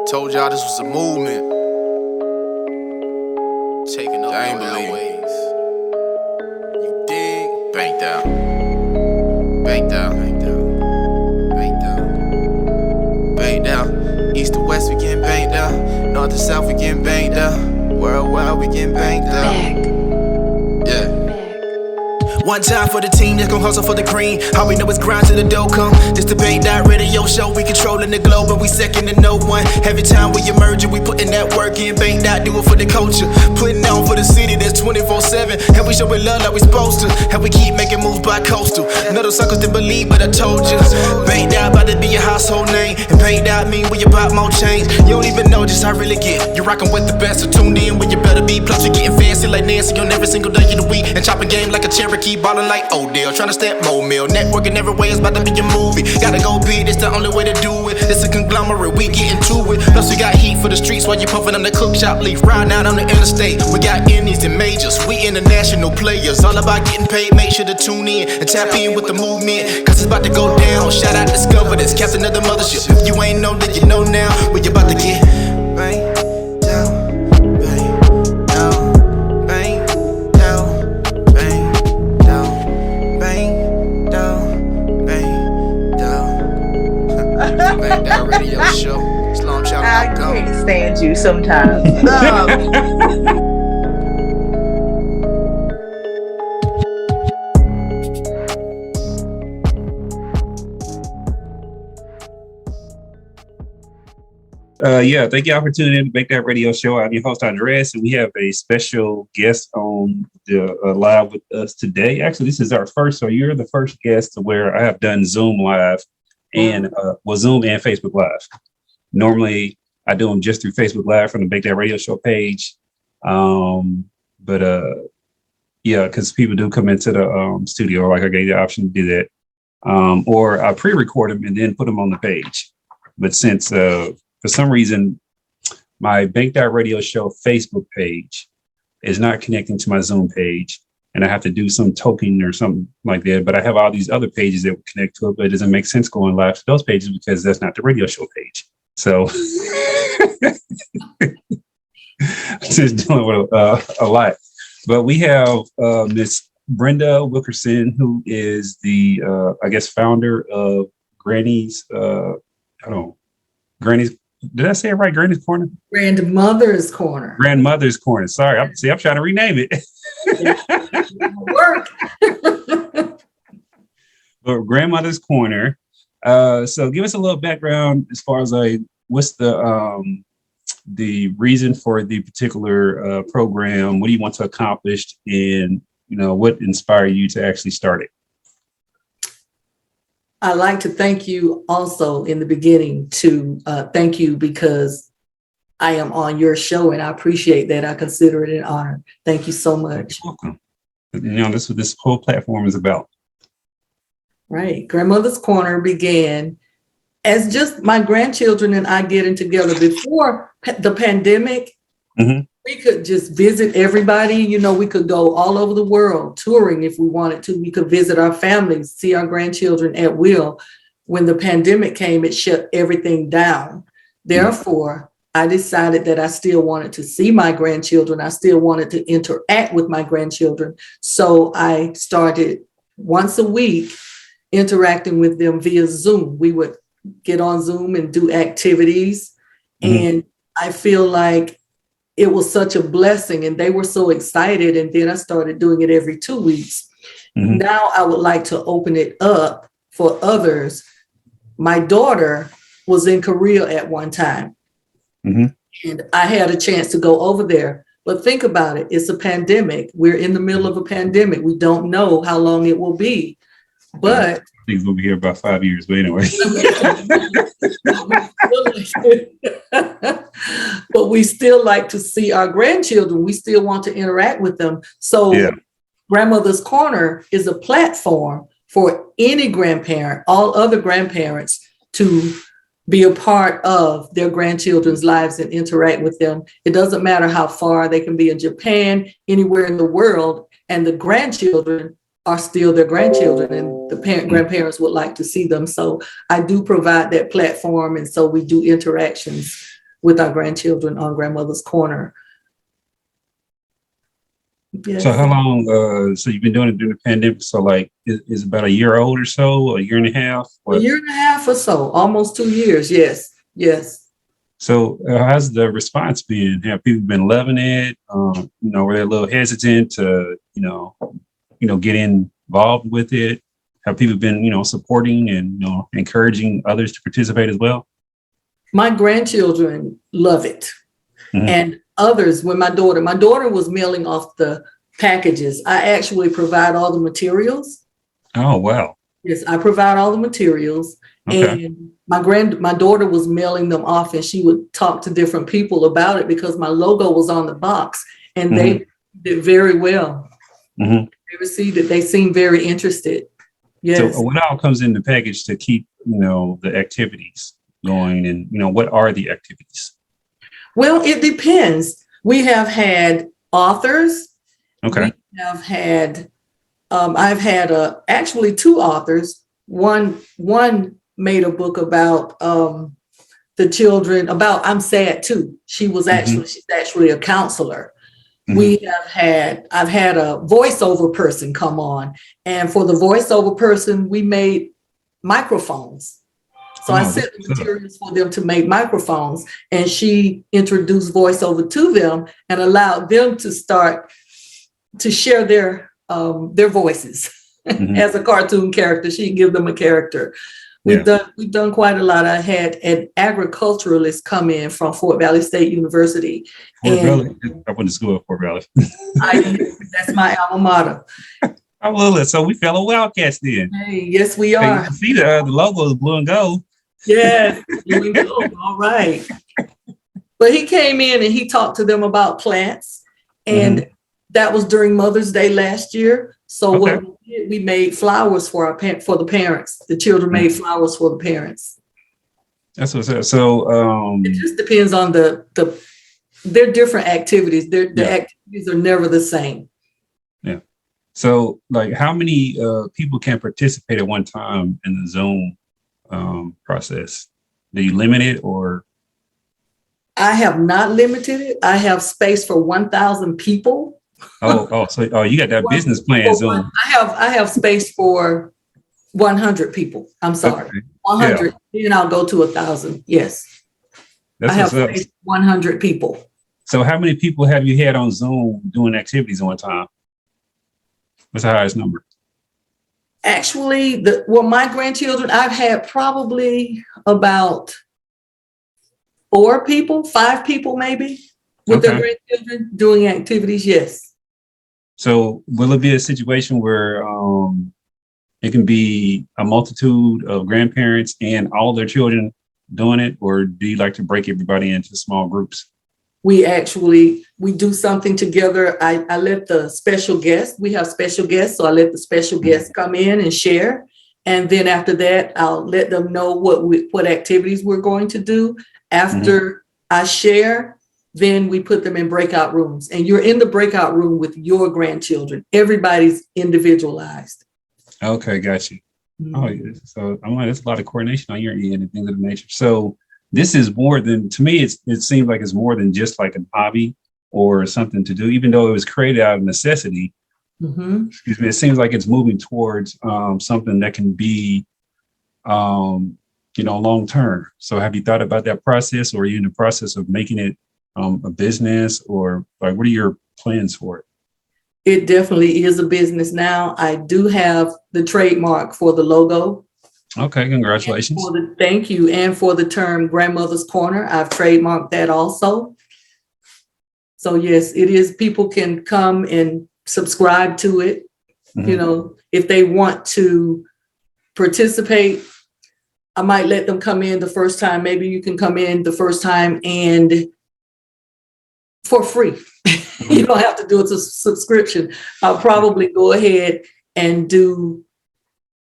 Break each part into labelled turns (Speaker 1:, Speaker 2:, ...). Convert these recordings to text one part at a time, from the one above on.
Speaker 1: Told y'all this was a movement. Taking over our ways. You dig? Bank down. Bank down. Bank down. Bank down. Bank down. East to west, we getting banked down. North to south, we getting banked down. Worldwide, we getting banked down. Yeah. One time for the team that's gon' hustle for the green. All we know is grind till the dough come. This debate dot radio show, we controlling the globe, but we second to no one. Every time we emerge, we putting that work in. Bank dot do it for the culture, putting on for the city that's 24/7. And we showing love like we supposed to. And we keep making moves by coastal. Metal suckers didn't believe, but I told you. Bank dot about to be a household name, and bank dot mean we about more change. You don't even know just how I really get. You're rocking with the best, so tune in when you better be. Plus you getting fancy like Nancy on every single day of the week, and chopping game like a Cherokee. Ballin' like Odell, tryna step more meal. Networking every way, it's about to be a movie. Gotta go big, it's the only way to do it. It's a conglomerate, we getting to it. Plus we got heat for the streets while you puffin' on the cook shop leaf. Riding out on the interstate, we got indies and majors. We international players, all about getting paid. Make sure to tune in and tap in with the movement, cause it's about to go down. Shout out Discover this, captain of the mothership. If you ain't know, then you know now. We about to get bang down. That radio show. Slow
Speaker 2: I can't stand you sometimes.
Speaker 3: Thank y'all for tuning in to Make That Radio Show. I'm your host, Andres, and we have a special guest on the live with us today. Actually, this is our first, so you're the first guest to where I have done Zoom Live and Zoom and Facebook Live. Normally, I do them just through Facebook Live from the Make That Radio Show page. Because people do come into the studio, like I gave you the option to do that. Or I pre-record them and then put them on the page. But since for some reason, my Make That Radio Show Facebook page is not connecting to my Zoom page, and I have to do some token or something like that. But I have all these other pages that would connect to it, but it doesn't make sense going live to those pages because that's not the radio show page. So just doing a lot. But we have Miss Brenda Wilkerson, who is the, founder of Granny's, Granny's, did I say it right? Granny's Corner?
Speaker 2: Grandmother's Corner.
Speaker 3: Grandmother's Corner. Sorry, I'm trying to rename it.
Speaker 2: Work.
Speaker 3: But Grandmother's Corner. So give us a little background as far as what's the reason for the particular program? What do you want to accomplish, and what inspired you to actually start it?
Speaker 2: I'd like to thank you also in the beginning to thank you because I am on your show and I appreciate that. I consider it an honor. Thank you so much.
Speaker 3: You're welcome. That's what this whole platform is about. Right.
Speaker 2: Grandmother's Corner began as just my grandchildren and I getting together before the pandemic. Mm-hmm. We could just visit everybody. We could go all over the world touring if we wanted to. We could visit our families, see our grandchildren at will. When the pandemic came, it shut everything down. Therefore, I decided that I still wanted to see my grandchildren. I still wanted to interact with my grandchildren. So I started once a week interacting with them via Zoom. We would get on Zoom and do activities. Mm-hmm. And I feel like it was such a blessing and they were so excited. And then I started doing it every 2 weeks. Mm-hmm. Now I would like to open it up for others. My daughter was in Korea at one time. Mm-hmm. And I had a chance to go over there. But think about it. It's a pandemic. We're in the middle of a pandemic. We don't know how long it will be. But
Speaker 3: things will be here about 5 years, but anyway.
Speaker 2: But we still like to see our grandchildren. We still want to interact with them. So Grandmother's Corner is a platform for any grandparent, all other grandparents, to be a part of their grandchildren's lives and interact with them. It doesn't matter how far. They can be in Japan, anywhere in the world, and the grandchildren are still their grandchildren, and the grandparents would like to see them. So I do provide that platform, and so we do interactions with our grandchildren on Grandmother's Corner. Yes.
Speaker 3: So how long, so you've been doing it during the pandemic, so like is about a year old or so, a year and a half? What?
Speaker 2: A year and a half or so, almost 2 years. Yes, yes.
Speaker 3: So how's the response been? Have people been loving it? Were they a little hesitant to, get involved with it? Have people been, supporting and, encouraging others to participate as well?
Speaker 2: My grandchildren love it.
Speaker 3: Mhm.
Speaker 2: And others, when my daughter was mailing off the packages, I actually provide all the materials.
Speaker 3: Oh, wow.
Speaker 2: Yes, I provide all the materials.
Speaker 3: Okay.
Speaker 2: And my daughter was mailing them off, and she would talk to different people about it because my logo was on the box, and they did very well.
Speaker 3: Mm-hmm.
Speaker 2: They received it. They seemed very interested. Yes.
Speaker 3: So what all comes in the package to keep, the activities going, and, what are the activities?
Speaker 2: Well, it depends. We have had authors.
Speaker 3: Okay.
Speaker 2: We have had, I've had actually 2 authors. One made a book about the children, about I'm Sad Too. She's actually a counselor.
Speaker 3: Mm-hmm.
Speaker 2: I've had a voiceover person come on, and for the voiceover person, we made microphones. So I sent the materials for them to make microphones, and she introduced voiceover to them and allowed them to start to share their voices. As a cartoon character. She give them a character. We've done quite a lot. I had an agriculturalist come in from Fort Valley State University.
Speaker 3: Fort Valley. I went to school at Fort Valley.
Speaker 2: That's my alma mater.
Speaker 3: I love it. So we fellow Wildcats then.
Speaker 2: Hey, yes, we are.
Speaker 3: Hey, see the logo is blue and gold.
Speaker 2: Yes, blue and gold. All right. But he came in and he talked to them about plants, and that was during Mother's Day last year. So what we did, we made flowers for the parents. The children made flowers for the parents.
Speaker 3: That's what's up. So
Speaker 2: it just depends on their different activities. The activities are never the same.
Speaker 3: Yeah. So like how many people can participate at one time in the Zoom process? Do you limit it or?
Speaker 2: I have not limited it. I have space for 1,000 people.
Speaker 3: So you got that business plan Zoom.
Speaker 2: I have space for 100 people. I'm sorry. Okay. 100. Then I'll go to 1,000. Yes. I have space for 100 people.
Speaker 3: So how many people have you had on Zoom doing activities at one time? What's the highest number?
Speaker 2: Actually, my grandchildren, I've had probably about 5 people maybe with their grandchildren doing activities. Yes.
Speaker 3: So will it be a situation where it can be a multitude of grandparents and all their children doing it, or do you like to break everybody into small groups?
Speaker 2: We do something together. I let the special guests, we have special guests, so I let the special guests come in and share. And then after that, I'll let them know what activities we're going to do. After I share, then we put them in breakout rooms, and you're in the breakout room with your grandchildren. Everybody's individualized. Okay,
Speaker 3: got you. Oh, yeah. So I'm like, there's a lot of coordination on your end and things of the nature. So this is more than, to me, it seems like it's more than just like a hobby or something to do, even though it was created out of necessity. Excuse me. It seems like it's moving towards something that can be, long term. So have you thought about that process, or are you in the process of making it a business, or like what are your plans for it?
Speaker 2: It definitely is a business now. I do have the trademark for the logo.
Speaker 3: Okay, congratulations.
Speaker 2: Thank you. And for the term Grandmother's Corner, I've trademarked that also. So yes, it is. People can come and subscribe to it. If they want to participate, I might let them come in the first time. Maybe you can come in the first time and for free. You don't have to do it as a subscription. I'll probably go ahead and do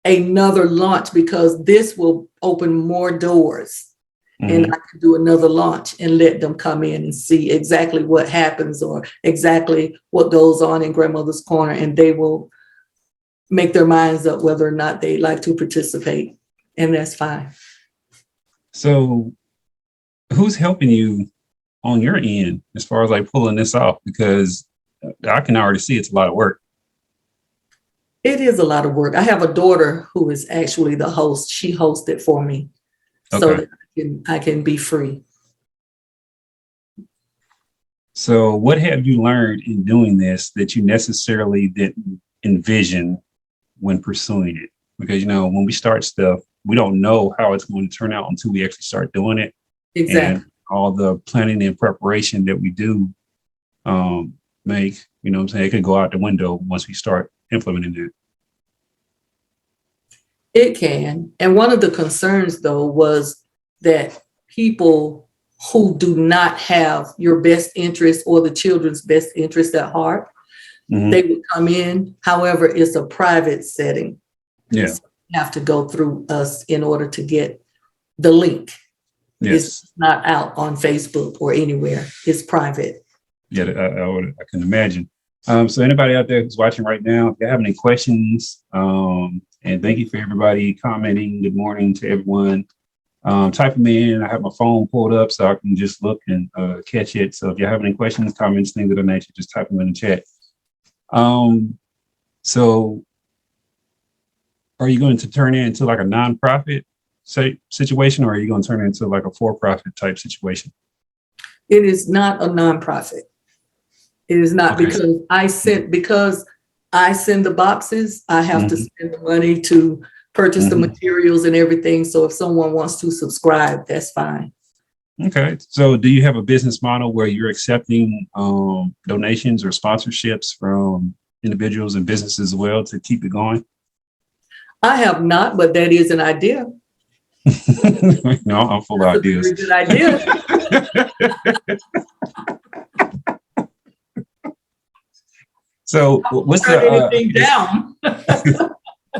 Speaker 2: another launch because this will open more doors. And I can do another launch and let them come in and see exactly what happens or exactly what goes on in Grandmother's Corner, and they will make their minds up whether or not they like to participate. And that's fine.
Speaker 3: So who's helping you on your end as far as like pulling this off? Because I can already see it's a lot of work.
Speaker 2: It is a lot of work. I have a daughter who is actually the host. She hosts it for me so that I can be free.
Speaker 3: So what have you learned in doing this that you necessarily didn't envision when pursuing it? Because, you know, when we start stuff, we don't know how it's going to turn out until we actually start doing it.
Speaker 2: Exactly.
Speaker 3: And all the planning and preparation that we do make, you know what I'm saying, it could go out the window once we start implementing it.
Speaker 2: It can. And one of the concerns, though, was that people who do not have your best interest or the children's best interest at heart, they would come in. However, it's a private setting.
Speaker 3: Yeah.
Speaker 2: So you have to go through us in order to get the link.
Speaker 3: Yes.
Speaker 2: It's not out on Facebook or anywhere. It's private.
Speaker 3: Yeah, I can imagine. So anybody out there who's watching right now, if you have any questions, and thank you for everybody commenting. Good morning to everyone. Type them in. I have my phone pulled up so I can just look and catch it. So if you have any questions, comments, things of that nature, just type them in the chat. So are you going to turn it into like a nonprofit situation, or are you going to turn it into like a for-profit type situation?
Speaker 2: It is not a nonprofit. It is not.
Speaker 3: Okay.
Speaker 2: Because I send the boxes, I have to spend the money to purchase the materials and everything. So if someone wants to subscribe, that's fine.
Speaker 3: Okay. So do you have a business model where you're accepting donations or sponsorships from individuals and businesses as well to keep it going?
Speaker 2: I have not, but that is an idea.
Speaker 3: No, I'm full of ideas.
Speaker 2: That's a very good idea.
Speaker 3: So what's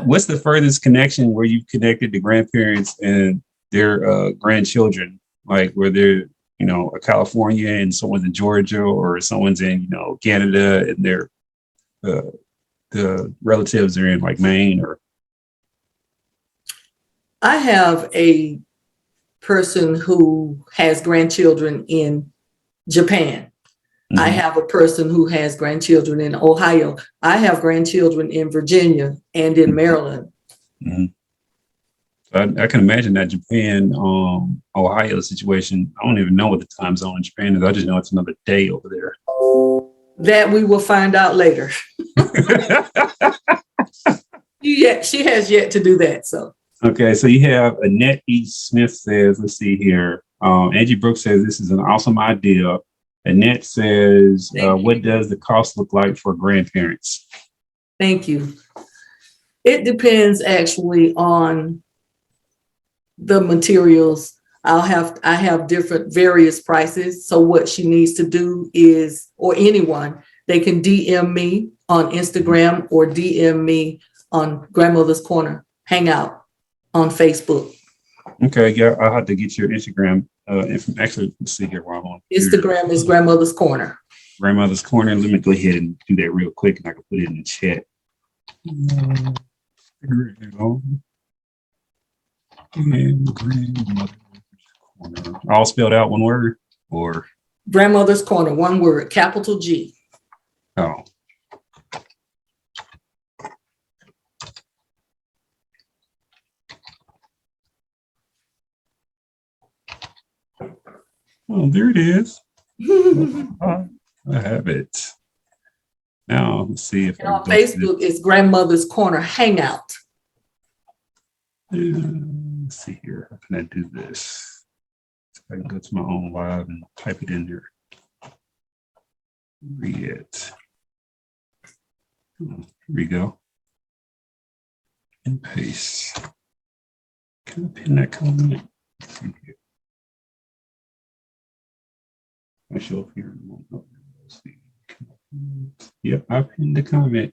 Speaker 3: what's the furthest connection where you've connected the grandparents and their grandchildren, like where they're, you know, a California and someone's in Georgia, or someone's in, you know, Canada and their the relatives are in like Maine? Or
Speaker 2: I have a person who has grandchildren in Japan. I have a person who has grandchildren in Ohio. I have grandchildren in Virginia and in Maryland.
Speaker 3: I can imagine that Japan, Ohio situation. I don't even know what the time zone in Japan is. I just know it's another day over there.
Speaker 2: That we will find out later. She has yet to do that. So
Speaker 3: okay, so you have Annette E. Smith says, let's see here. Angie Brooks says this is an awesome idea. Annette says, what does the cost look like for grandparents?
Speaker 2: Thank you. It depends actually on the materials. I have different various prices. So what she needs to do is, or anyone, they can DM me on Instagram or DM me on Grandmother's Corner Hangout on Facebook. Okay,
Speaker 3: yeah, I'll have to get your Instagram. Actually, let's see here while I'm on.
Speaker 2: Instagram is Grandmother's Corner.
Speaker 3: Grandmother's Corner. Let me go ahead and do that real quick, and I can put it in the chat. All spelled out one word, or
Speaker 2: Grandmother's Corner, one word, capital G.
Speaker 3: Oh. Oh, there it is. I have it. Now, let's see if
Speaker 2: on Facebook is Grandmother's Corner Hangout.
Speaker 3: Let's see here. How can I do this? I can go to my own live and type it in there. Read it. Here we go. And paste. Can I pin that comment? Let's see here. I show up here. Let's see. Yep, I pinned the comment.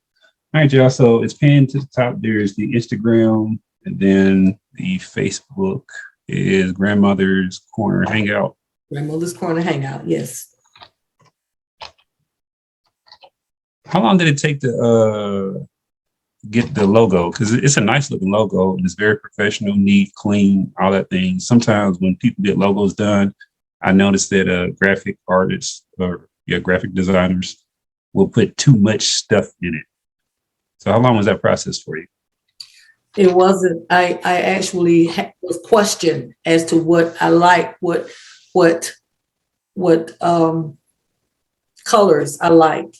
Speaker 3: All right, y'all. So it's pinned to the top. There's the Instagram, and then the Facebook is Grandmother's Corner Hangout.
Speaker 2: Grandmother's Corner Hangout, yes.
Speaker 3: How long did it take to get the logo? Because it's a nice looking logo. And it's very professional, neat, clean, all that thing. Sometimes when people get logos done, I noticed that graphic artists or graphic designers will put too much stuff in it. So how long was that process for you?
Speaker 2: It wasn't. I actually was questioned as to what I like, what colors I like,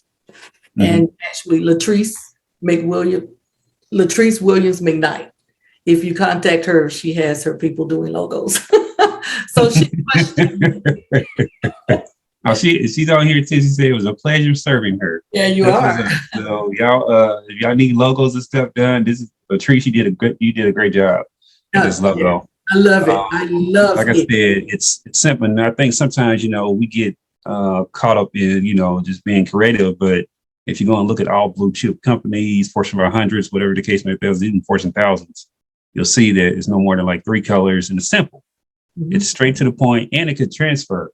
Speaker 2: and actually Latrice Williams McKnight. If you contact her, she has her people doing logos. So she questioned me.
Speaker 3: Oh, she's on here too. She said it was a pleasure serving her.
Speaker 2: Yeah, you are.
Speaker 3: So y'all, if y'all need logos and stuff done, this is Latrice. You did a great job with this logo.
Speaker 2: Yeah, I love it. I love
Speaker 3: like
Speaker 2: it.
Speaker 3: I said, it's simple. And I think sometimes, we get caught up in, just being creative. But if you're going to look at all blue chip companies, Fortune 500s, whatever the case may be, even Fortune thousands, you'll see that it's no more than like 3 colors and it's simple. Mm-hmm. It's straight to the point and it could transfer.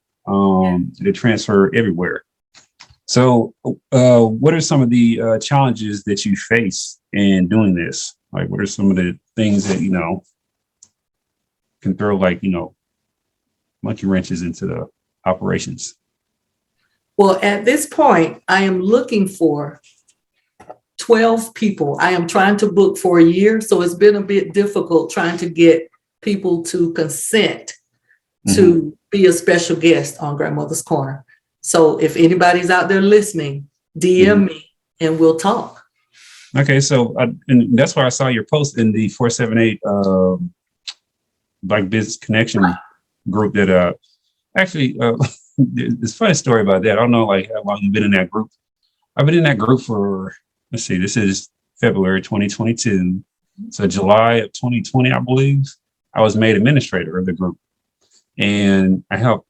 Speaker 3: They transfer everywhere. So what are some of the challenges that you face in doing this? Like, what are some of the things that, can throw monkey wrenches into the operations?
Speaker 2: Well, at this point, I am looking for 12 people. I am trying to book for a year. So it's been a bit difficult trying to get people to consent to be a special guest on Grandmother's Corner. So if anybody's out there listening, DM me and we'll talk.
Speaker 3: Okay, so and that's why I saw your post in the 478 Black Business Connection group that actually it's a funny story about that. I don't know how long you've been in that group. I've been in that group for, let's see, this is February 2022. So July of 2020, I believe, I was made administrator of the group. And I helped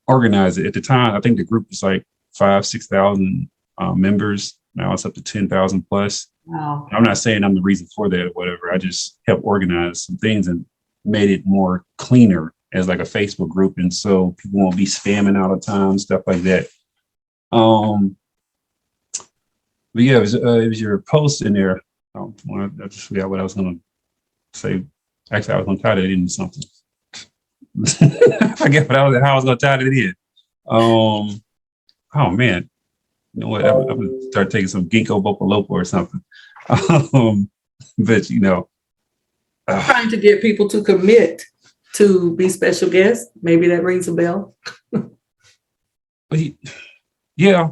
Speaker 3: organize it. At the time, I think the group was like 6,000 members. Now it's up to 10,000 plus.
Speaker 2: Wow.
Speaker 3: I'm not saying I'm the reason for that or whatever. I just helped organize some things and made it more cleaner as like a Facebook group. And so people won't be spamming all the time, stuff like that. But yeah, it was your post in there. I just forgot what I was going to say. Actually, I was going to tie that into something. I forget how I was going to tie it in. Oh man, you know what? I'm going to start taking some ginkgo biloba or something. But
Speaker 2: trying to get people to commit to be special guests. Maybe that rings a bell.
Speaker 3: Yeah.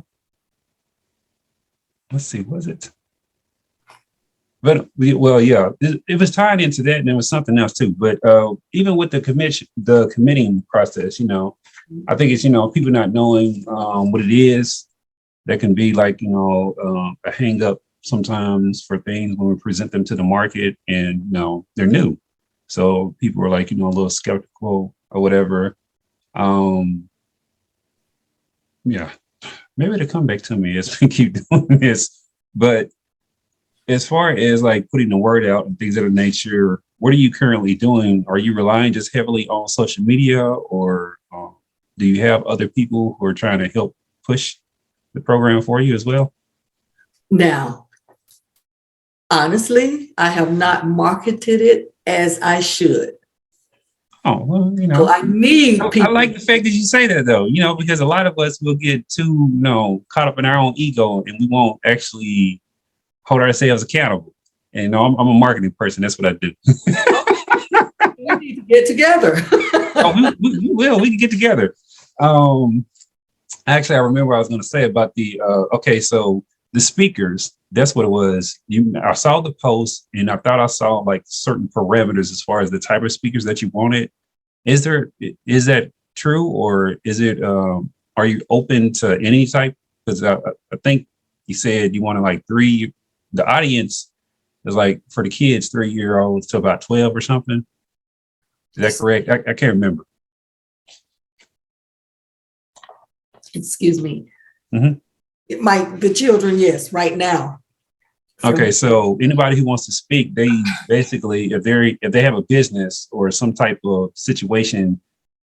Speaker 3: Let's see, was it? But well, yeah, it was tied into that, and there was something else too. But even with the committing process, I think it's people not knowing what it is. That can be like a hang up sometimes for things when we present them to the market, and they're new, so people are like a little skeptical or whatever. Yeah, maybe it'll come back to me as we keep doing this, but. As far as like putting the word out and things of that nature, what are you currently doing? Are you relying just heavily on social media, or do you have other people who are trying to help push the program for you as well?
Speaker 2: Now, honestly, I have not marketed it as I should.
Speaker 3: Oh, well,
Speaker 2: So I need people.
Speaker 3: I like the fact that you say that though, because a lot of us will get too, caught up in our own ego and we won't actually hold ourselves accountable. And I'm a marketing person. That's what I do.
Speaker 2: We need to get together.
Speaker 3: We can get together. Actually, I remember what I was going to say about the, so the speakers, that's what it was. I saw the post and I thought I saw like certain parameters as far as the type of speakers that you wanted. Is that true, or is it, are you open to any type? Because I think you said you wanted like 3. The audience is like for the kids, 3-year-olds to about 12 or something. Is that correct? I can't remember.
Speaker 2: Excuse me.
Speaker 3: Mm-hmm.
Speaker 2: The children, yes, right now.
Speaker 3: Okay, so anybody who wants to speak, they basically, if they have a business or some type of situation,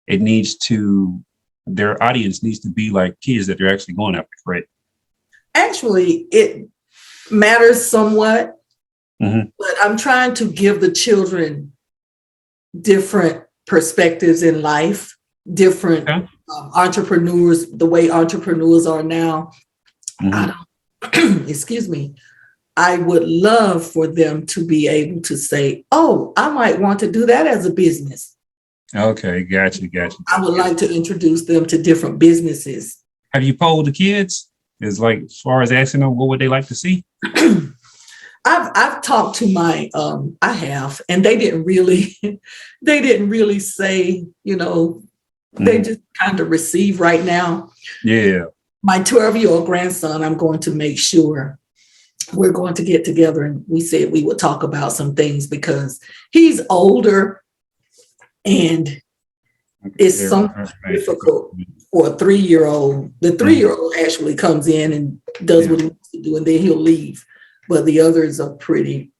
Speaker 3: their audience needs to be like kids that they're actually going after, correct? Actually,
Speaker 2: it matters somewhat, but I'm trying to give the children different perspectives in life, different entrepreneurs, the way entrepreneurs are now. I don't, excuse me. I would love for them to be able to say, oh, I might want to do that as a business.
Speaker 3: Okay, gotcha.
Speaker 2: I would like to introduce them to different businesses.
Speaker 3: Have you polled the kids? Is like as far as asking them what would they like to see?
Speaker 2: I've talked to my I have, and they didn't really say, they just kind of receive right now.
Speaker 3: Yeah.
Speaker 2: My 12-year-old grandson, I'm going to make sure we're going to get together, and we said we would talk about some things because he's older and it's so difficult for a 3-year-old. The 3-year-old actually comes in and does what he wants to do, and then he'll leave. But the others are pretty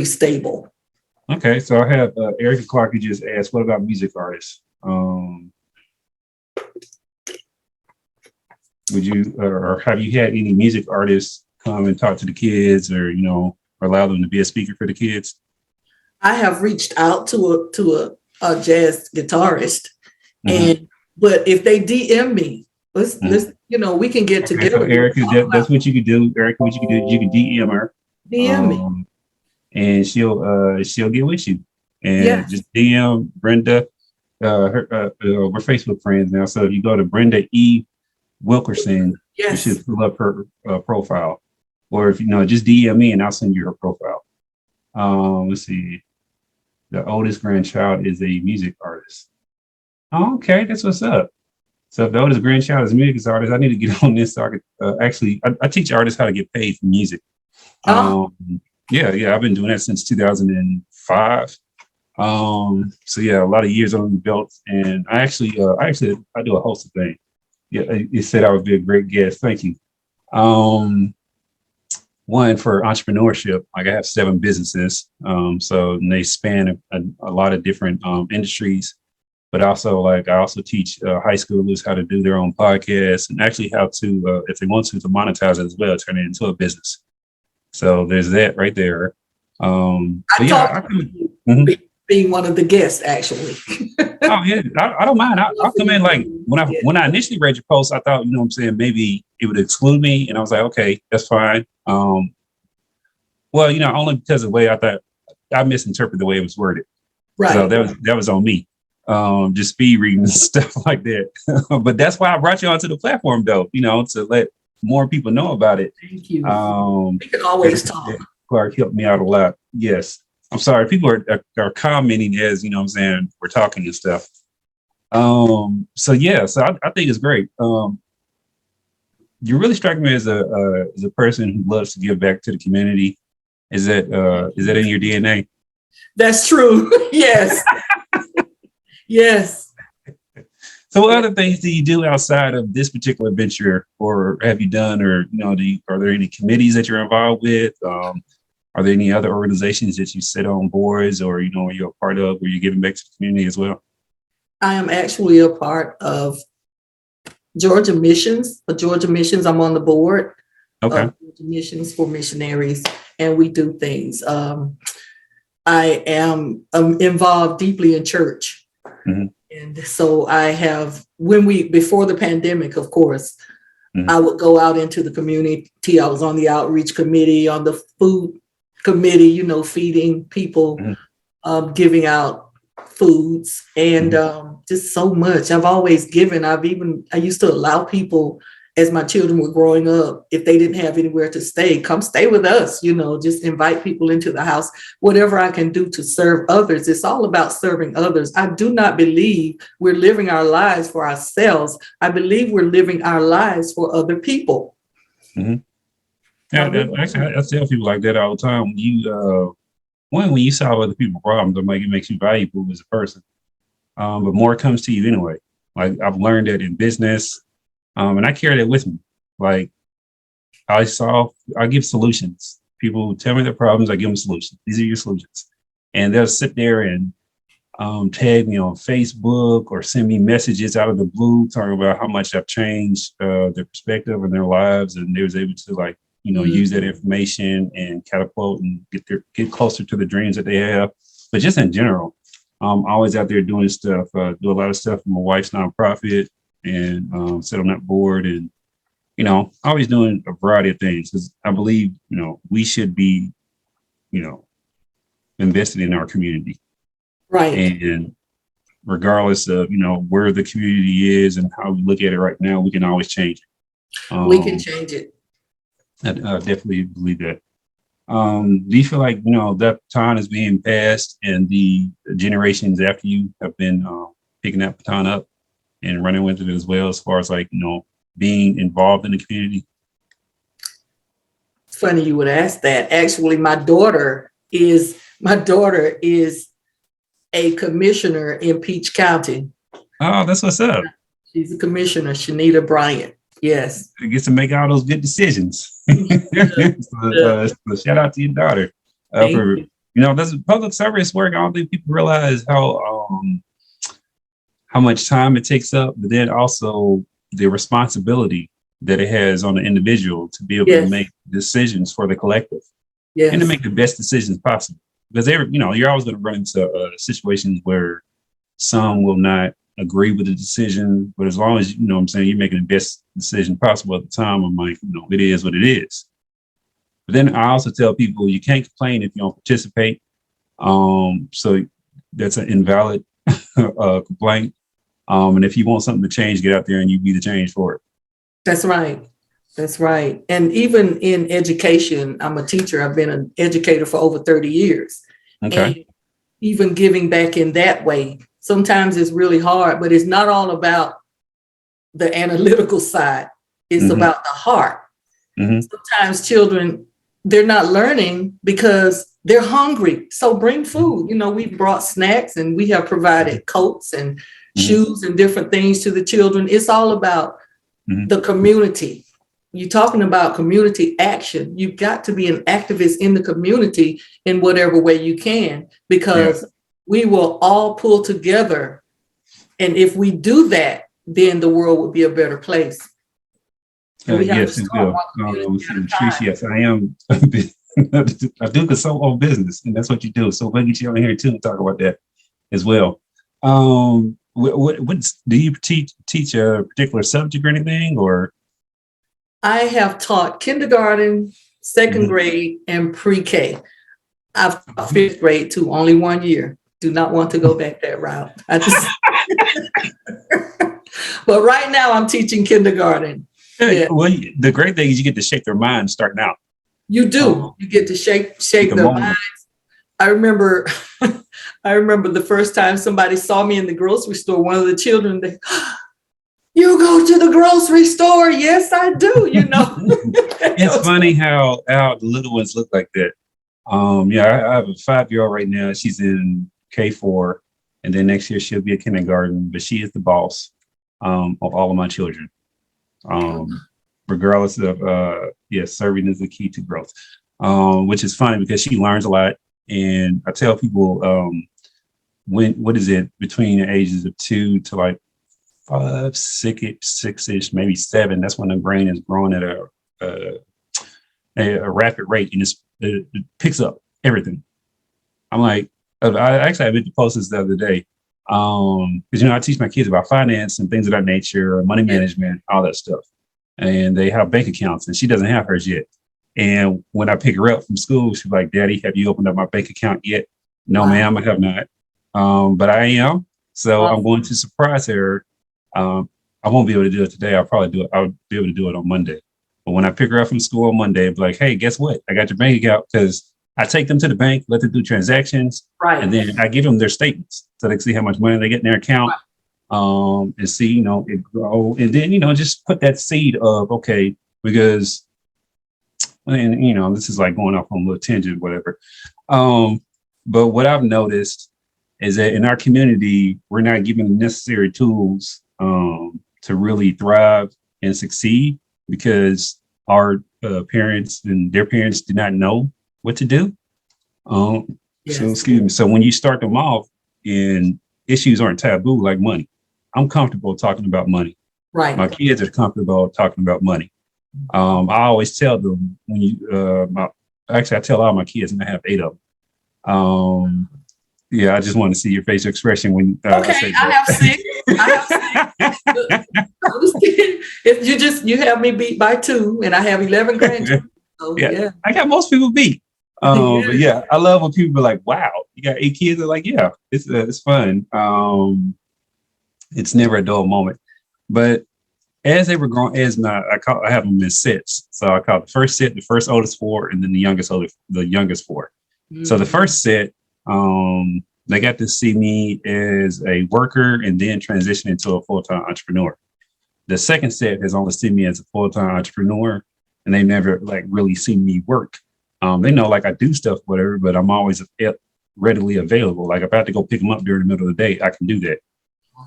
Speaker 2: stable.
Speaker 3: Okay, so I have Erica Clark who just asked, what about music artists? Would you or have you had any music artists come and talk to the kids, or allow them to be a speaker for the kids?
Speaker 2: I have reached out to a jazz guitarist, but if they DM me, let's we can get together.
Speaker 3: So Erica, that's what you could do. Erica, what you could do, you can DM her.
Speaker 2: DM me.
Speaker 3: And she'll get with you. And just DM Brenda. We're Facebook friends now. So if you go to Brenda E. Wilkerson, you should pull up her profile. Or if just DM me and I'll send you her profile. Let's see. The oldest grandchild is a music artist. Oh, okay, that's what's up. So if the oldest grandchild is a music artist, I need to get on this so I could I teach artists how to get paid for music. I've been doing that since 2005. So yeah, a lot of years on the belt, and I do a host of things. Yeah, you said I would be a great guest. Thank you. One for entrepreneurship, like I have 7 businesses. So they span a lot of different industries. But also, I also teach high schoolers how to do their own podcasts and actually how to, if they want to monetize it as well, turn it into a business. So there's that right there.
Speaker 2: Being one of the guests, actually.
Speaker 3: Oh yeah, I don't mind. I'll come in when I initially read your post, I thought, maybe it would exclude me, and I was like, okay, that's fine. Only because of the way I thought I misinterpreted the way it was worded. Right. So that was on me. Just speed reading and stuff like that. But that's why I brought you onto the platform, though, to let more people know about it.
Speaker 2: Thank you. We can always talk.
Speaker 3: Clark helped me out a lot. Yes. I'm sorry. People are commenting as, we're talking and stuff. So I think it's great. You really strike me as a person who loves to give back to the community. Is that in your DNA?
Speaker 2: That's true. Yes. Yes.
Speaker 3: So what other things do you do outside of this particular venture, or have you done, or, are there any committees that you're involved with? Are there any other organizations that you sit on boards, or, you're a part of, where you're giving back to the community as well?
Speaker 2: I am actually a part of Georgia Missions. I'm on the board.
Speaker 3: Okay.
Speaker 2: Georgia Missions for Missionaries, and we do things. I am involved deeply in church. Mm-hmm. And so I have, before the pandemic, of course, I would go out into the community. I was on the outreach committee, on the food committee, feeding people, giving out foods, and just so much. I've always given. I used to allow people, as my children were growing up, if they didn't have anywhere to stay, come stay with us, just invite people into the house, whatever I can do to serve others. It's all about serving others. I do not believe we're living our lives for ourselves. I believe we're living our lives for other people.
Speaker 3: Mm-hmm. Yeah, actually, I tell people like that all the time. When you solve other people's problems, it makes you valuable as a person. But more comes to you anyway. Like I've learned that in business. And I carry that with me. Like I give solutions. People tell me their problems, I give them solutions. These are your solutions. And they'll sit there and tag me on Facebook or send me messages out of the blue talking about how much I've changed their perspective and their lives. And they was able to use that information and catapult and get closer to the dreams that they have. But just in general, Always out there doing stuff, do a lot of stuff for my wife's nonprofit and sit on that board and, always doing a variety of things because I believe, we should be, invested in our community.
Speaker 2: Right.
Speaker 3: And regardless of, where the community is and how we look at it right now, we can always change it.
Speaker 2: We can change it.
Speaker 3: I definitely believe that. Do you feel like, that baton is being passed and the generations after you have been picking that baton up and running with it as well, as far as like, being involved in the community?
Speaker 2: It's funny you would ask that. Actually, my daughter is a commissioner in Peach County.
Speaker 3: Oh, that's what's up.
Speaker 2: She's a commissioner, Shanita Bryant. Yes.
Speaker 3: It gets to make all those good decisions. So shout out to your daughter. For there's public service work. I don't think people realize how much time it takes up, but then also the responsibility that it has on the individual to be able to make decisions for the collective and to make the best decisions possible. Because you're always going to run into situations where some will not agree with the decision, but as long as you're making the best decision possible at the time, I'm like, it is what it is. But then I also tell people you can't complain if you don't participate. So that's an invalid complaint. And if you want something to change, get out there and you be the change for it.
Speaker 2: That's right. That's right. And even in education, I'm a teacher. I've been an educator for over 30 years.
Speaker 3: Okay.
Speaker 2: And even giving back in that way, sometimes it's really hard, but it's not all about the analytical side. It's about the heart. Sometimes children, they're not learning because they're hungry. So bring food. We brought snacks and we have provided coats and shoes and different things to the children. It's all about the community. You're talking about community action. You've got to be an activist in the community in whatever way you can, because we will all pull together. And if we do that, then the world will be a better place.
Speaker 3: Yes, it will. Yes, I am. I do consult on business, and that's what you do. So we'll get you on here too and talk about that as well. What do you teach a particular subject or anything, or?
Speaker 2: I have taught kindergarten, second grade, and pre-K. I've taught fifth grade too, only 1 year. Do not want to go back that route. But right now I'm teaching kindergarten. Yeah.
Speaker 3: Well, the great thing is you get to shake their minds starting out.
Speaker 2: You do. You get to shake their minds. I remember the first time somebody saw me in the grocery store, one of the children, you go to the grocery store? Yes, I do,
Speaker 3: It's funny how the little ones look like that. I have a 5-year-old right now. She's in K4, and then next year she'll be at kindergarten, but she is the boss of all of my children. Regardless of, serving is the key to growth, which is funny because she learns a lot. And I tell people, what is it, between the ages of 2 to like 5, 6-ish, maybe 7, that's when the brain is growing at a rapid rate, and it picks up everything. I'm like, I meant to post this the other day, because I teach my kids about finance and things of that nature, money management, all that stuff, and they have bank accounts, and she doesn't have hers yet. And when I pick her up from school, she's like, "Daddy, have you opened up my bank account yet?" No, ma'am, I have not. But I am. So I'm going to surprise her. I won't be able to do it today. I'll be able to do it on Monday. But when I pick her up from school on Monday, I'll be like, "Hey, guess what? I got your bank account," because I take them to the bank, let them do transactions, and then I give them their statements so they can see how much money they get in their account, and see, it grow. And then, just put that seed of, okay, because, and, this is like going off on a little tangent, whatever. But what I've noticed is that in our community, we're not given the necessary tools to really thrive and succeed, because our parents and their parents do not know what to do. So excuse me. So when you start them off and issues aren't taboo like money, I'm comfortable talking about money.
Speaker 2: Right.
Speaker 3: My kids are comfortable talking about money. I always tell them I tell all my kids, and I have 8 of them. Yeah, I just want to see your facial expression when
Speaker 2: Okay,
Speaker 3: I say
Speaker 2: I have six. If you have me beat by two, and I have 11 grandchildren. So,
Speaker 3: yeah, I got most people beat. But yeah, I love when people are like, "Wow, you got 8 kids." They're like, "Yeah, it's fun." It's never a dull moment. But as they were growing, I have them in sets. So I call the first set the first oldest four, and then the youngest four. Mm-hmm. So the first set, they got to see me as a worker and then transition into a full-time entrepreneur. The second set has only seen me as a full-time entrepreneur, and they never like really seen me work. They know like I do stuff, whatever, but I'm always readily available. Like if I have to go pick them up during the middle of the day, I can do that.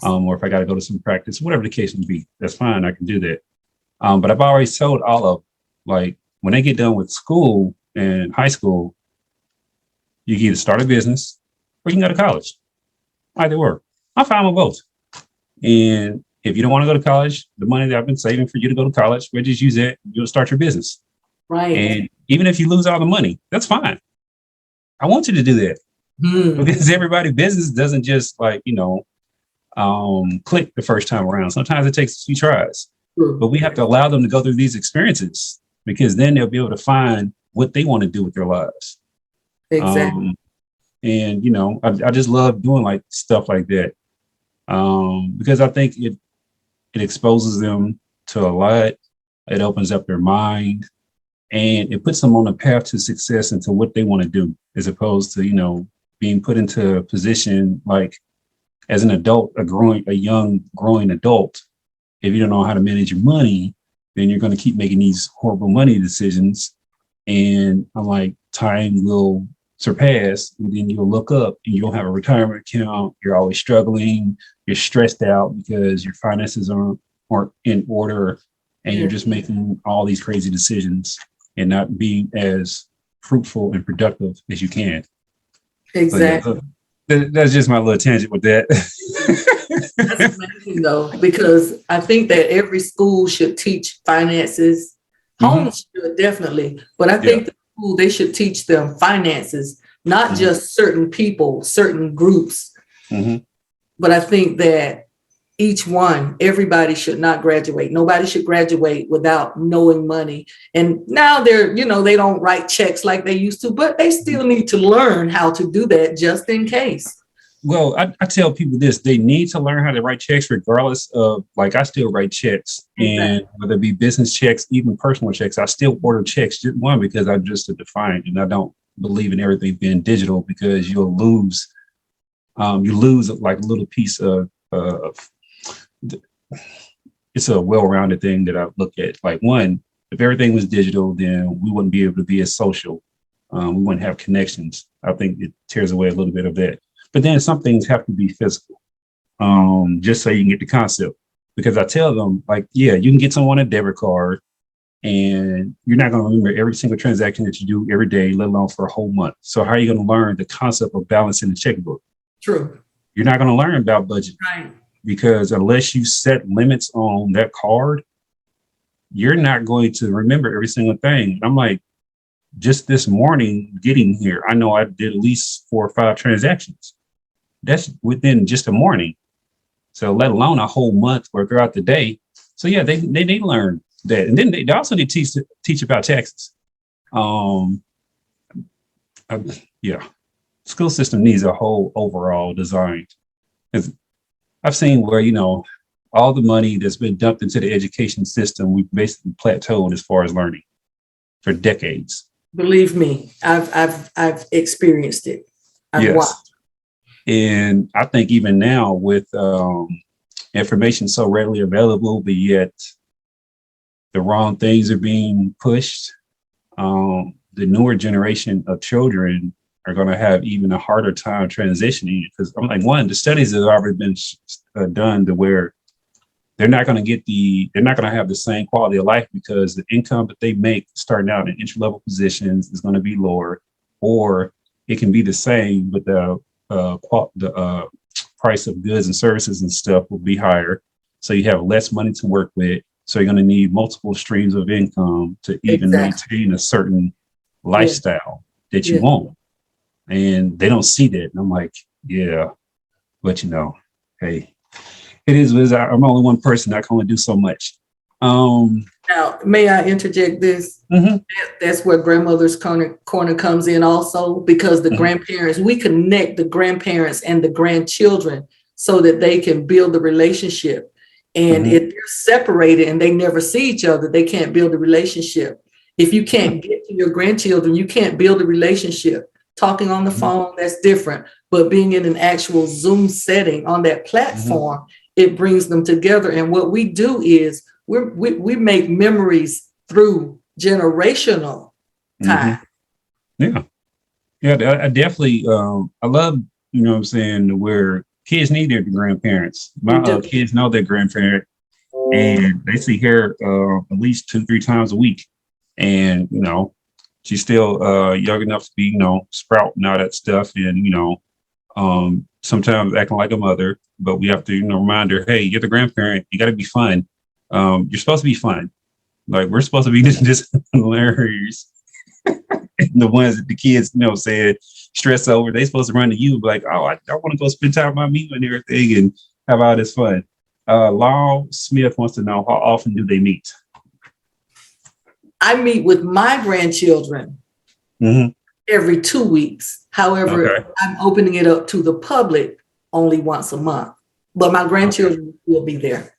Speaker 3: Or if I got to go to some practice, whatever the case may be, that's fine. I can do that. But I've always told all of them, like when they get done with school and high school, you can either start a business or you can go to college. Either or. I'm fine with both. And if you don't want to go to college, the money that I've been saving for you to go to college, we'll just use that. You'll start your business.
Speaker 2: Right.
Speaker 3: And even if you lose all the money, that's fine. I want you to do that. Because everybody's business doesn't just like, click the first time around. Sometimes it takes a few tries. But we have to allow them to go through these experiences because then they'll be able to find what they want to do with their lives.
Speaker 2: Exactly.
Speaker 3: And I just love doing like stuff like that because I think it exposes them to a lot. It opens up their mind and it puts them on a path to success and to what they want to do, as opposed to being put into a position like as an adult, a young growing adult. If you don't know how to manage your money, then you're going to keep making these horrible money decisions. And I'm like, time will surpass, and then you'll look up and you don't have a retirement account. You're always struggling. You're stressed out because your finances aren't in order, and you're just making all these crazy decisions and not being as fruitful and productive as you can.
Speaker 2: Exactly.
Speaker 3: So, that's just my little tangent with that.
Speaker 2: That's amazing, though, because I think that every school should teach finances. Homes should definitely, but I think the school, they should teach them finances, not just certain people, certain groups. But I think that everybody should not graduate. Nobody should graduate without knowing money. And now they don't write checks like they used to, but they still need to learn how to do that just in case.
Speaker 3: Well, I tell people this, they need to learn how to write checks regardless of, like, I still write checks, and whether it be business checks, even personal checks, I still order checks, just one, because I'm just a defiant and I don't believe in everything being digital, because you lose like a little piece of it's a well-rounded thing that I look at. Like, one, if everything was digital, then we wouldn't be able to be as social. We wouldn't have connections. I think it tears away a little bit of that. But then some things have to be physical, just so you can get the concept. Because I tell them, like, yeah, you can get someone a debit card and you're not going to remember every single transaction that you do every day, let alone for a whole month. So how are you going to learn the concept of balancing the checkbook?
Speaker 2: True.
Speaker 3: You're not going to learn about budget.
Speaker 2: Right.
Speaker 3: Because unless you set limits on that card, you're not going to remember every single thing. I'm like, just this morning getting here, I know I did at least 4 or 5 transactions. That's within just a morning. So let alone a whole month or throughout the day. So yeah, they learn that. And then they also need to teach about taxes. School system needs a whole overall design. I've seen where, all the money that's been dumped into the education system, we've basically plateaued as far as learning for decades.
Speaker 2: Believe me, I've experienced it. I've watched.
Speaker 3: And I think even now with information so readily available, but yet the wrong things are being pushed, the newer generation of children are going to have even a harder time transitioning, because I'm like, one, the studies have already been done to where they're not going to have the same quality of life, because the income that they make starting out in entry-level positions is going to be lower, or it can be the same, but the price of goods and services and stuff will be higher. So you have less money to work with. So you're going to need multiple streams of income to even maintain a certain lifestyle that you want. And they don't see that. And I'm like, Yeah. But hey, it is what it is. I'm only one person. I can only do so much.
Speaker 2: Now, may I interject this?
Speaker 3: Mm-hmm.
Speaker 2: That's where Grandmother's Corner comes in also, because the grandparents, we connect the grandparents and the grandchildren so that they can build the relationship. And if they're separated and they never see each other, they can't build a relationship. If you can't get to your grandchildren, you can't build a relationship. Talking on the phone, that's different. But being in an actual Zoom setting on that platform, it brings them together. And what we do is we make memories through generational time.
Speaker 3: Yeah. I definitely, I love, what I'm saying, where kids need their grandparents. My kids know their grandparent, and they see her at least 2-3 times a week. And, she's still young enough to be, sprouting all that stuff. And, sometimes acting like a mother, but we have to, remind her, hey, you're the grandparent. You got to be fun. You're supposed to be fun. Like, we're supposed to be just hilarious. The ones that the kids, said stress over, they supposed to run to you like, oh, I want to go spend time with my meat and everything and have all this fun. Law Smith wants to know, how often do they meet?
Speaker 2: I meet with my grandchildren every 2 weeks. However, I'm opening it up to the public only once a month, but my grandchildren will be there.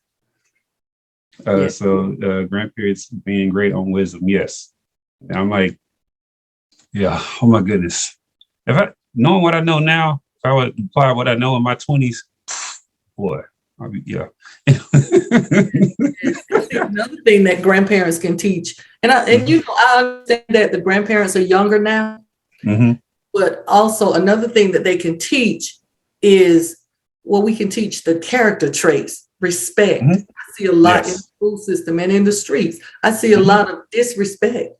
Speaker 3: So grandparents being great on wisdom. Yes. And I'm like, yeah. Oh my goodness. If I knowing what I know now, if I would apply what I know in my 20s, boy, I'll be, yeah.
Speaker 2: Another thing that grandparents can teach, and I understand that the grandparents are younger now, but also another thing that they can teach is, we can teach the character traits, respect. I see a lot in the school system and in the streets. I see a lot of disrespect.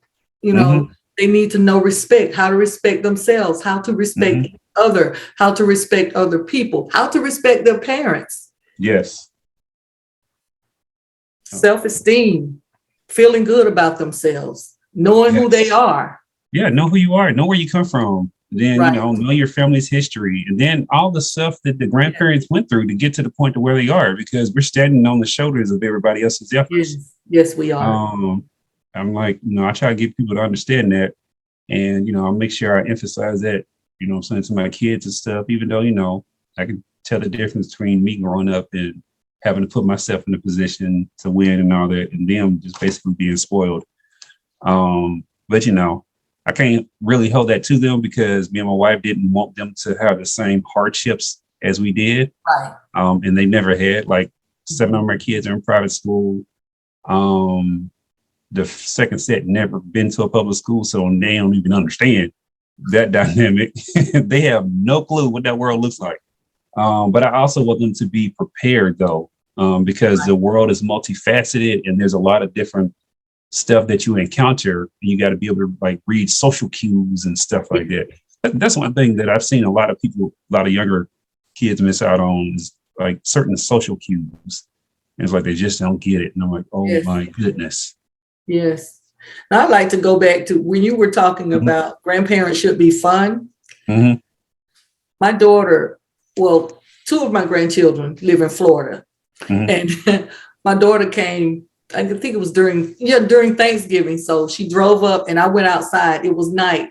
Speaker 2: They need to know respect, how to respect themselves, how to respect each other, how to respect other people, how to respect their parents.
Speaker 3: Yes.
Speaker 2: Self-esteem, feeling good about themselves, knowing who they are.
Speaker 3: Yeah, know who you are, know where you come from. Then, know your family's history, and then all the stuff that the grandparents went through to get to the point to where they are, because we're standing on the shoulders of everybody else's efforts.
Speaker 2: Yes, we are.
Speaker 3: I'm like, I try to get people to understand that. And, I'll make sure I emphasize that, I'm saying, to my kids and stuff, even though, I can tell the difference between me growing up and having to put myself in a position to win and all that, and them just basically being spoiled. But, I can't really hold that to them, because me and my wife didn't want them to have the same hardships as we did.
Speaker 2: Right.
Speaker 3: And they never had. Like, 7 of my kids are in private school. The second set never been to a public school, so they don't even understand that dynamic. They have no clue what that world looks like. But I also want them to be prepared, though, because the world is multifaceted and there's a lot of different stuff that you encounter. You got to be able to read social cues and stuff like that. That's one thing that I've seen a lot of younger kids miss out on, is certain social cues. And it's like they just don't get it. And I'm like, oh my goodness.
Speaker 2: Yes. Now, I'd like to go back to when you were talking about grandparents should be fun. My daughter, 2 of my grandchildren live in Florida. And my daughter came, I think it was during Thanksgiving. So she drove up and I went outside. It was night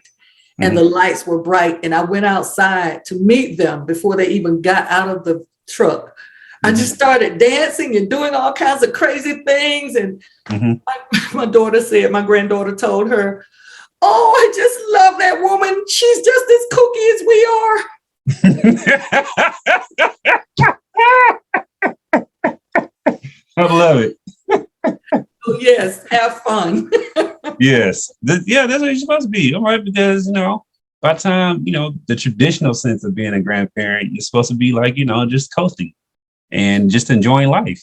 Speaker 2: and the lights were bright. And I went outside to meet them before they even got out of the truck. I just started dancing and doing all kinds of crazy things. And my daughter said, my granddaughter told her, oh, I just love that woman. She's just as kooky as we are.
Speaker 3: I love it.
Speaker 2: So yes, have fun.
Speaker 3: Yes. That's what you're supposed to be. All right. Because, by the time, the traditional sense of being a grandparent, you're supposed to be just coasting and just enjoying life.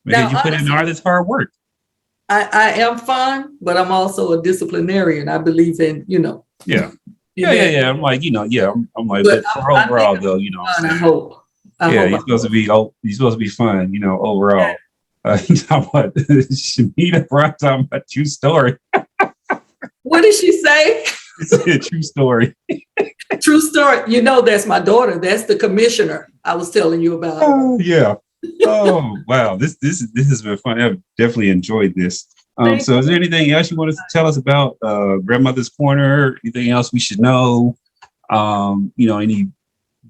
Speaker 3: Because you put in all this hard work.
Speaker 2: I am fun, but I'm also a disciplinarian. I believe in,
Speaker 3: Yeah. I'm like, I'm like, but for overall though,
Speaker 2: I hope.
Speaker 3: You're supposed to be fun, overall. Shanita Brown talking about your story.
Speaker 2: What did she say?
Speaker 3: It's a true story.
Speaker 2: True story. You know, that's my daughter. That's the commissioner I was telling you about.
Speaker 3: Oh, yeah. Oh, wow. This has been fun. I've definitely enjoyed this. So is there anything else you want to tell us about Grandmother's Corner? Anything else we should know? Any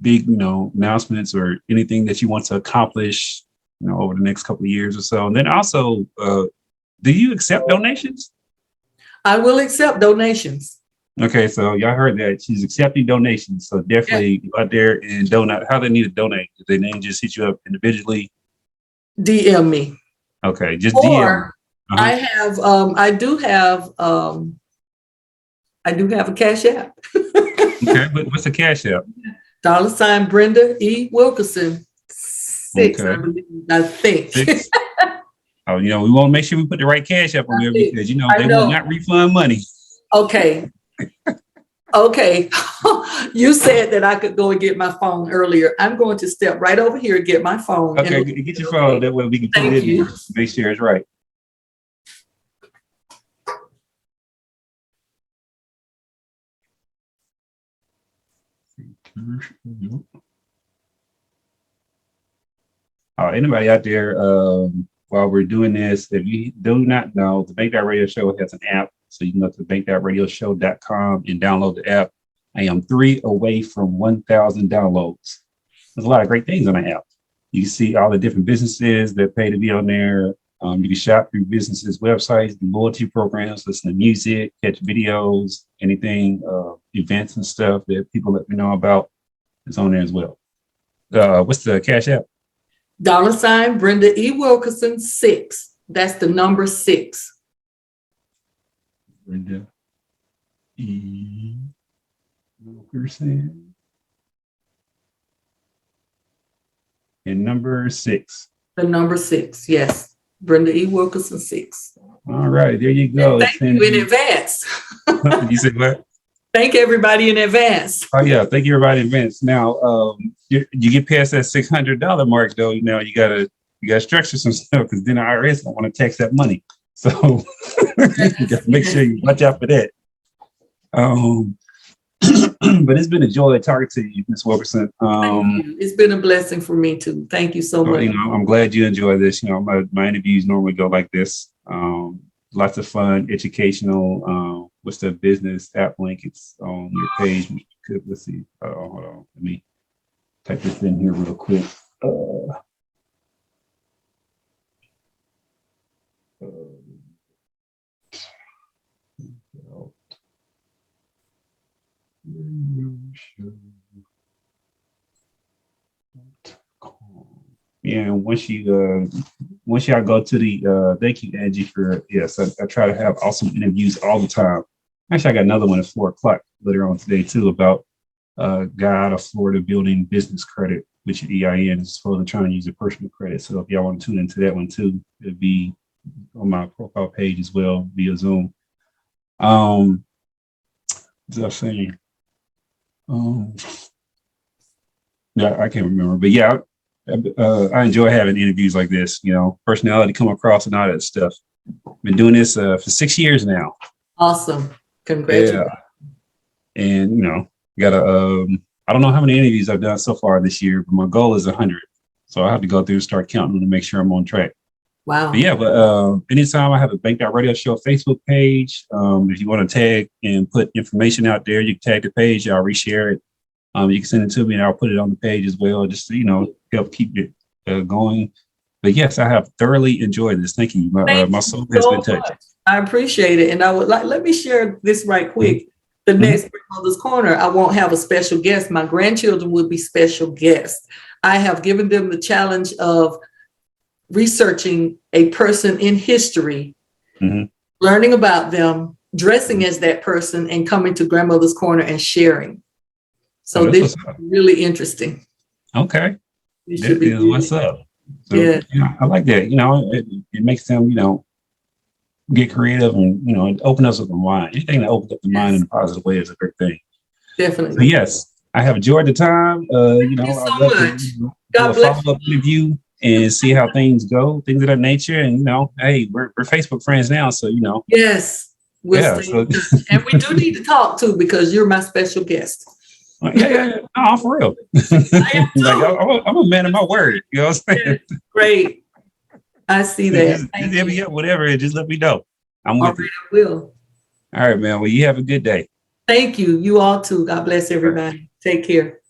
Speaker 3: big, announcements or anything that you want to accomplish, over the next couple of years or so? And then also, do you accept donations?
Speaker 2: I will accept donations.
Speaker 3: Okay, so y'all heard that she's accepting donations. So definitely go out there and donate. How they need to donate? Do they need to just hit you up individually?
Speaker 2: DM me.
Speaker 3: Okay, just
Speaker 2: or
Speaker 3: DM.
Speaker 2: I do have a Cash App.
Speaker 3: Okay, what's the Cash App?
Speaker 2: $ Brenda E. Wilkerson 6,
Speaker 3: Okay.
Speaker 2: I think.
Speaker 3: 6. Oh, we want to make sure we put the right Cash App on there because they will not refund money.
Speaker 2: Okay. Okay. You said that I could go and get my phone earlier. I'm going to step right over here and get my phone.
Speaker 3: Okay, get your phone. That way we can put it in. Make sure it's right. Anybody out there, while we're doing this, if you do not know, the Bank Radio Show has an app. So you can go to bankradioshow.com and download the app. I am 3 away from 1,000 downloads. There's a lot of great things on the app. You can see all the different businesses that pay to be on there. You can shop through businesses' websites, the loyalty programs, listen to music, catch videos, anything, events and stuff that people let me know about is on there as well. What's the Cash App?
Speaker 2: $ Brenda E. Wilkerson 6. That's the number 6.
Speaker 3: Brenda E. Wilkerson. And number 6.
Speaker 2: The number 6, yes. Brenda E. Wilkerson 6.
Speaker 3: All right, there you go.
Speaker 2: Thank you in advance.
Speaker 3: You said what?
Speaker 2: Thank everybody in advance.
Speaker 3: Oh yeah, thank you everybody in advance. Now, you get past that $600 mark though. You gotta structure some stuff because then the IRS don't want to tax that money. So you gotta make sure you watch out for that. But it's been a joy talking to you, Ms. Wilkerson.
Speaker 2: Thank you. It's been a blessing for me too. Thank you so much.
Speaker 3: I'm glad you enjoy this. My interviews normally go like this. Lots of fun, educational. What's the business app link? It's on your page. Let's see. Hold on. Let me type this in here real quick. Yeah, and once y'all go to the thank you, Angie, for I try to have awesome interviews all the time. Actually, I got another one at 4:00 later on today too about a guy out of Florida building business credit, which EIN is supposed to trying to use a personal credit. So if y'all want to tune into that one too, it'll be on my profile page as well via Zoom. What was I saying? Yeah, I can't remember, but yeah, I enjoy having interviews like this. Personality come across and all that stuff. Been doing this for 6 years now.
Speaker 2: Awesome. Congratulations.
Speaker 3: Yeah. And I don't know how many interviews I've done so far this year, but my goal is 100. So I have to go through and start counting to make sure I'm on track.
Speaker 2: Wow.
Speaker 3: But anytime I have a Bank Radio Show Facebook page, if you want to tag and put information out there, you can tag the page. I'll reshare it. You can send it to me and I'll put it on the page as well, just to, help keep it going. But yes, I have thoroughly enjoyed this. Thank you. My soul has been touched.
Speaker 2: I appreciate it. And I would let me share this right quick. The next Grandmother's Corner, I won't have a special guest. My grandchildren will be special guests. I have given them the challenge of researching a person in history, learning about them, dressing as that person, and coming to Grandmother's Corner and sharing. So this is really interesting.
Speaker 3: Okay.
Speaker 2: That is
Speaker 3: what's up. So,
Speaker 2: yeah.
Speaker 3: I like that. It makes them, get creative and, it opens up the mind. Anything that opens up the mind in a positive way is a great thing.
Speaker 2: Definitely.
Speaker 3: So yes, I have enjoyed the time.
Speaker 2: Thank you so much. God bless you.
Speaker 3: Follow-up interview and see how things go, things of that nature. And, hey, we're Facebook friends now. So,
Speaker 2: Yes. We'll
Speaker 3: Yeah,
Speaker 2: stay in touch. And we do need to talk too, because you're my special guest.
Speaker 3: yeah. No, for real.
Speaker 2: I am
Speaker 3: Like, I'm a man of my word. You know what I'm saying?
Speaker 2: Great. I see that.
Speaker 3: Just hit me up, whatever, and just let me know. I'm
Speaker 2: All
Speaker 3: with
Speaker 2: right,
Speaker 3: you.
Speaker 2: I will.
Speaker 3: All right, man. Well, you have a good day.
Speaker 2: Thank you. You all too. God bless everybody. Take care.